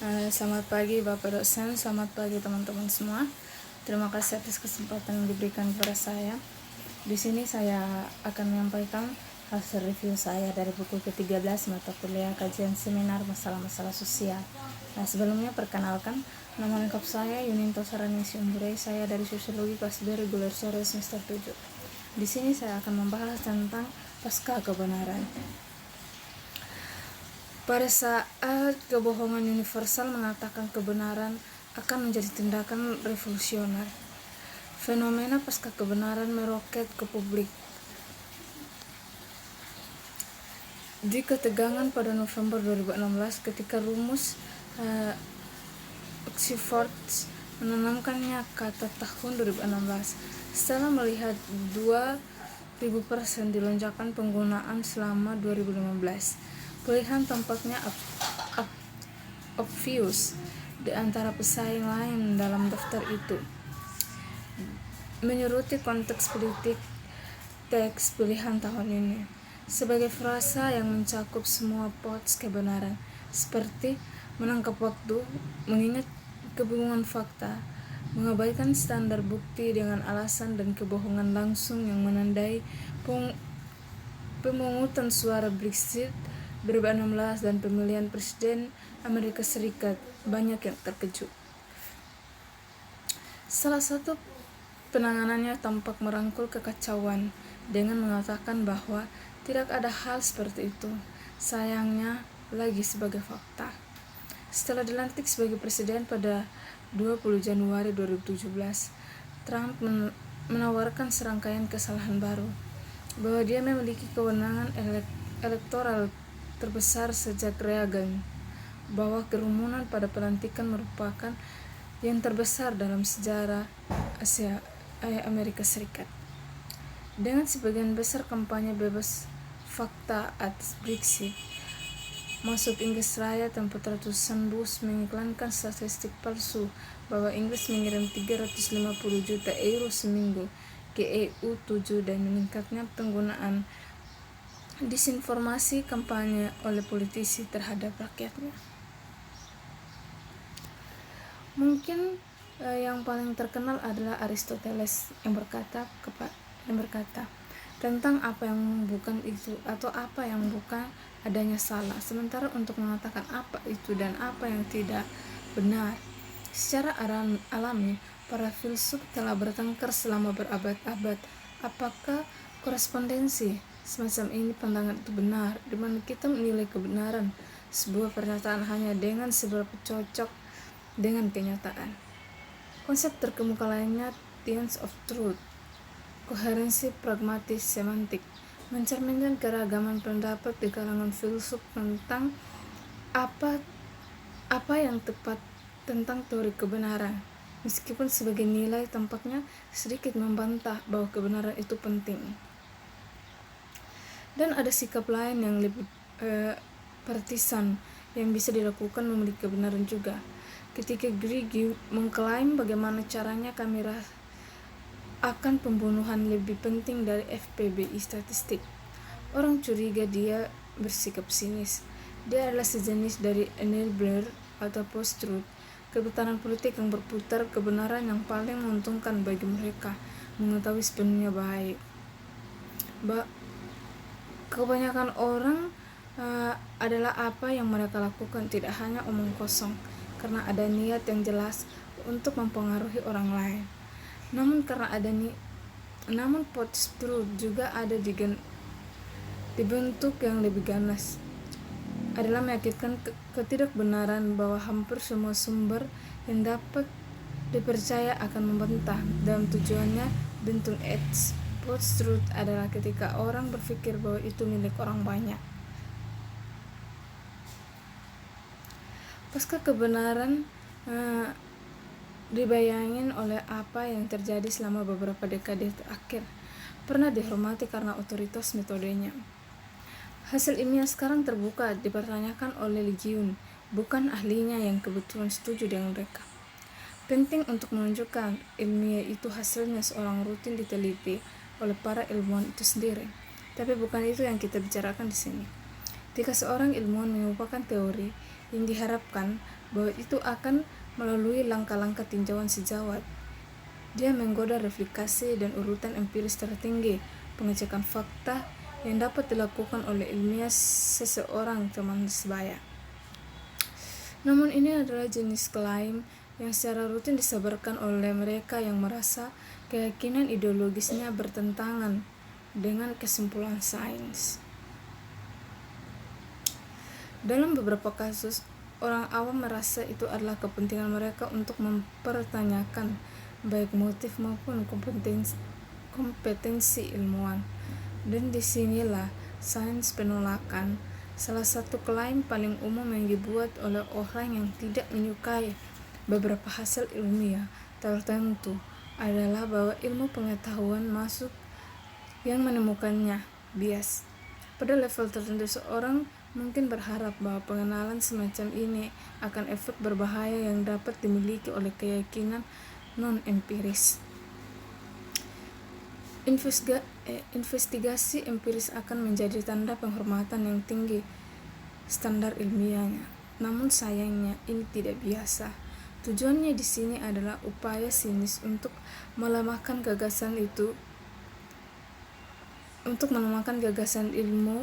Selamat pagi Bapak dosen, selamat pagi teman-teman semua. Terima kasih atas kesempatan yang diberikan kepada saya. Di sini saya akan menyampaikan hasil review saya dari buku ke-13 mata kuliah kajian seminar masalah-masalah sosial. Sebelumnya perkenalkan, nama lengkap saya Yuninto Saranisi Umburai, saya dari Sosiologi kelas B reguler sore semester 7. Di sini saya akan membahas tentang pasca kebenaran. Pada saat kebohongan universal mengatakan kebenaran akan menjadi tindakan revolusioner, fenomena pasca kebenaran meroket ke publik. Di ketegangan pada November 2016 ketika rumus Oxford menanamkannya kata tahun 2016, setelah melihat 2000% di lonjakan penggunaan selama 2015. Pilihan tampaknya obvious di antara pesaing lain dalam daftar itu. Menyeruti konteks politik teks pilihan tahun ini sebagai frasa yang mencakup semua pots kebenaran, seperti menangkap waktu, mengingat kebingungan fakta, mengabaikan standar bukti dengan alasan dan kebohongan langsung yang menandai pemungutan suara Brexit 2016 dan pemilihan presiden Amerika Serikat. Banyak yang terkejut. Salah satu penanganannya tampak merangkul kekacauan dengan mengatakan bahwa tidak ada hal seperti itu. Sayangnya lagi sebagai fakta. Setelah dilantik sebagai presiden pada 20 Januari 2017, Trump menawarkan serangkaian kesalahan baru, bahwa dia memiliki kewenangan elektoral terbesar sejak Reagan, bahwa kerumunan pada pelantikan merupakan yang terbesar dalam sejarah Amerika Serikat. Dengan sebagian besar kampanye bebas fakta atas Brexit masuk Inggris Raya, tempat ratusan bus mengiklankan statistik palsu bahwa Inggris mengirim 350 juta euro seminggu ke EU7 dan meningkatnya penggunaan disinformasi kampanye oleh politisi terhadap rakyatnya. Mungkin yang paling terkenal adalah Aristoteles yang berkata tentang apa yang bukan itu atau apa yang bukan adanya salah, sementara untuk mengatakan apa itu dan apa yang tidak benar secara alami para filsuf telah bertengkar selama berabad-abad. Apakah korespondensi semacam ini pandangan itu benar, di mana kita menilai kebenaran sebuah pernyataan hanya dengan seberapa cocok dengan kenyataan. Konsep terkemuka lainnya, themes of truth, koherensi pragmatis semantik, mencerminkan keragaman pendapat di kalangan filsuf tentang apa yang tepat tentang teori kebenaran, meskipun sebagai nilai tampaknya sedikit membantah bahwa kebenaran itu penting. Dan ada sikap lain yang lebih partisan yang bisa dilakukan memiliki kebenaran juga. Ketika Grigi mengklaim bagaimana caranya kami akan pembunuhan lebih penting dari FPBI statistik, orang curiga dia bersikap sinis. Dia adalah sejenis dari enabler atau post-truth, kebutaran politik yang berputar kebenaran yang paling menguntungkan bagi mereka mengetahui sepenuhnya baik. Kebanyakan orang adalah apa yang mereka lakukan tidak hanya omong kosong karena ada niat yang jelas untuk mempengaruhi orang lain, namun post-truth juga ada dibentuk yang lebih ganas, adalah meyakinkan ketidakbenaran bahwa hampir semua sumber yang dapat dipercaya akan membantah dalam tujuannya bentuk edge. Post-truth adalah ketika orang berpikir bahwa itu milik orang banyak. Pasca kebenaran dibayangin oleh apa yang terjadi selama beberapa dekade terakhir, pernah dihormati karena otoritas metodenya. Hasil ilmiah sekarang terbuka dipertanyakan oleh legiun, bukan ahlinya yang kebetulan setuju dengan mereka. Penting untuk menunjukkan ilmiah itu hasilnya seorang rutin diteliti oleh para ilmuwan itu sendiri. Tapi bukan itu yang kita bicarakan di sini. Jika seorang ilmuwan mengupakan teori yang diharapkan bahwa itu akan melalui langkah-langkah tinjauan sejawat, dia menggoda replikasi dan urutan empiris tertinggi pengecekan fakta yang dapat dilakukan oleh ilmiah seseorang teman sebaya. Namun ini adalah jenis klaim yang secara rutin disebarkan oleh mereka yang merasa keyakinan ideologisnya bertentangan dengan kesimpulan sains. Dalam beberapa kasus, orang awam merasa itu adalah kepentingan mereka untuk mempertanyakan baik motif maupun kompetensi ilmuwan. Dan disinilah sains penolakan. Salah satu klaim paling umum yang dibuat oleh orang yang tidak menyukai beberapa hasil ilmiah tertentu adalah bahwa ilmu pengetahuan masuk yang menemukannya bias. Pada level tertentu, seorang mungkin berharap bahwa pengenalan semacam ini akan efek berbahaya yang dapat dimiliki oleh keyakinan non-empiris. Investigasi empiris akan menjadi tanda penghormatan yang tinggi standar ilmiahnya. Namun sayangnya ini tidak biasa. Tujuannya di sini adalah upaya sinis untuk melemahkan gagasan itu, ilmu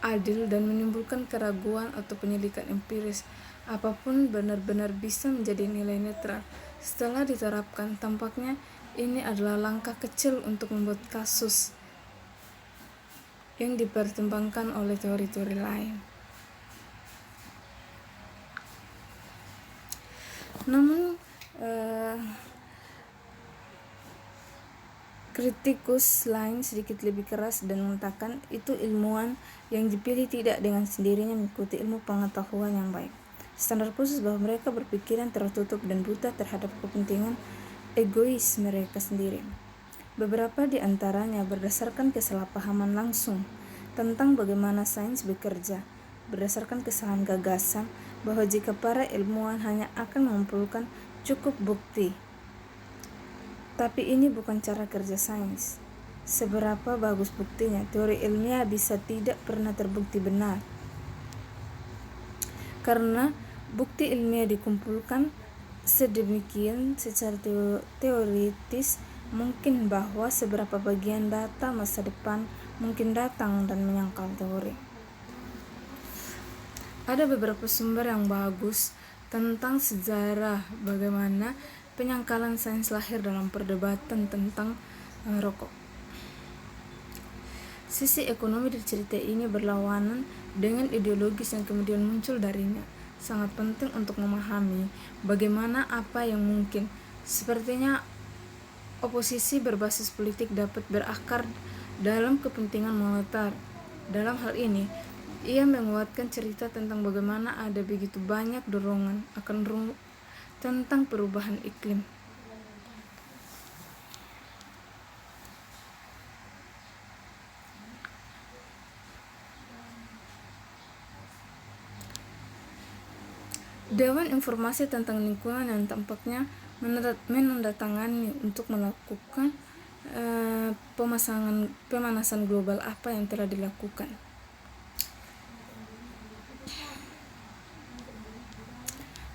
adil dan menimbulkan keraguan atau penyelidikan empiris apapun benar-benar bisa menjadi nilai netral. Setelah diterapkan, tampaknya ini adalah langkah kecil untuk membuat kasus yang dipertimbangkan oleh teori-teori lain. Namun kritikus lain sedikit lebih keras dan mengatakan itu ilmuwan yang dipilih tidak dengan sendirinya mengikuti ilmu pengetahuan yang baik. Standar khusus bahwa mereka berpikiran tertutup dan buta terhadap kepentingan egois mereka sendiri. Beberapa di antaranya berdasarkan kesalahpahaman langsung tentang bagaimana sains bekerja, berdasarkan kesalahan gagasan bahwa jika para ilmuwan hanya akan mengumpulkan cukup bukti. Tapi ini bukan cara kerja sains. Seberapa bagus buktinya, teori ilmiah bisa tidak pernah terbukti benar. Karena bukti ilmiah dikumpulkan sedemikian secara teoritis, mungkin bahwa seberapa bagian data masa depan mungkin datang dan menyangkal teori. Ada beberapa sumber yang bagus tentang sejarah bagaimana penyangkalan sains lahir dalam perdebatan tentang rokok. Sisi ekonomi dari cerita ini berlawanan dengan ideologis yang kemudian muncul darinya. Sangat penting untuk memahami bagaimana apa yang mungkin. Sepertinya oposisi berbasis politik dapat berakar dalam kepentingan moneter. Dalam hal ini, ia menguatkan cerita tentang bagaimana ada begitu banyak dorongan tentang perubahan iklim. Dewan Informasi tentang Lingkungan yang tampaknya menandatangani untuk melakukan pemanasan global apa yang telah dilakukan.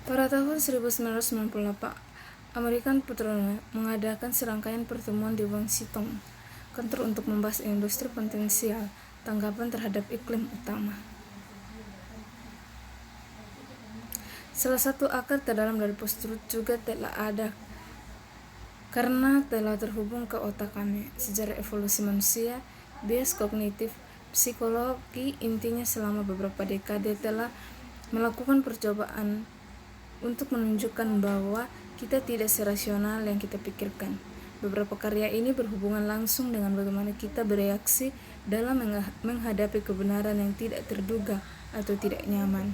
Pada tahun 1998, American Petroleum mengadakan serangkaian pertemuan di Washington, kantor untuk membahas industri potensial tanggapan terhadap iklim utama. Salah satu akar terdalam dari post-truth juga telah ada karena telah terhubung ke otak kami. Sejarah evolusi manusia, bias kognitif, psikologi intinya selama beberapa dekade telah melakukan percobaan untuk menunjukkan bahwa kita tidak serasional yang kita pikirkan. Beberapa karya ini berhubungan langsung dengan bagaimana kita bereaksi dalam menghadapi kebenaran yang tidak terduga atau tidak nyaman.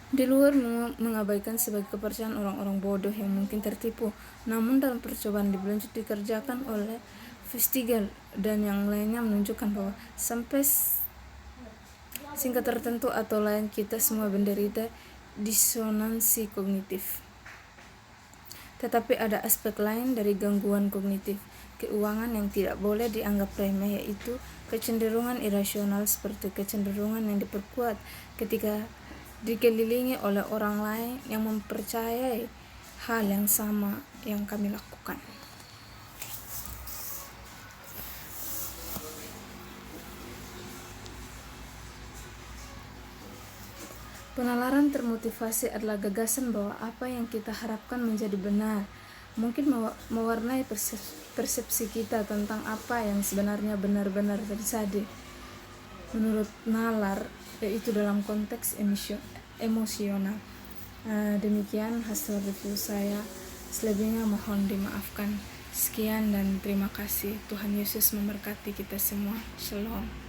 Di luar mengabaikan sebagai kepercayaan orang-orang bodoh yang mungkin tertipu, namun dalam percobaan lebih lanjut dikerjakan oleh Festigal dan yang lainnya menunjukkan bahwa sampai singkat tertentu atau lain kita semua menderita disonansi kognitif. Tetapi ada aspek lain dari gangguan kognitif, keuangan yang tidak boleh dianggap remeh, yaitu kecenderungan irasional seperti kecenderungan yang diperkuat ketika dikelilingi oleh orang lain yang mempercayai hal yang sama yang kami lakukan. Penalaran termotivasi adalah gagasan bahwa apa yang kita harapkan menjadi benar, mungkin mewarnai persepsi kita tentang apa yang sebenarnya benar-benar terjadi menurut nalar, yaitu dalam konteks emosional. Demikian hasil review saya, selebihnya mohon dimaafkan. Sekian dan terima kasih. Tuhan Yesus memberkati kita semua. Shalom.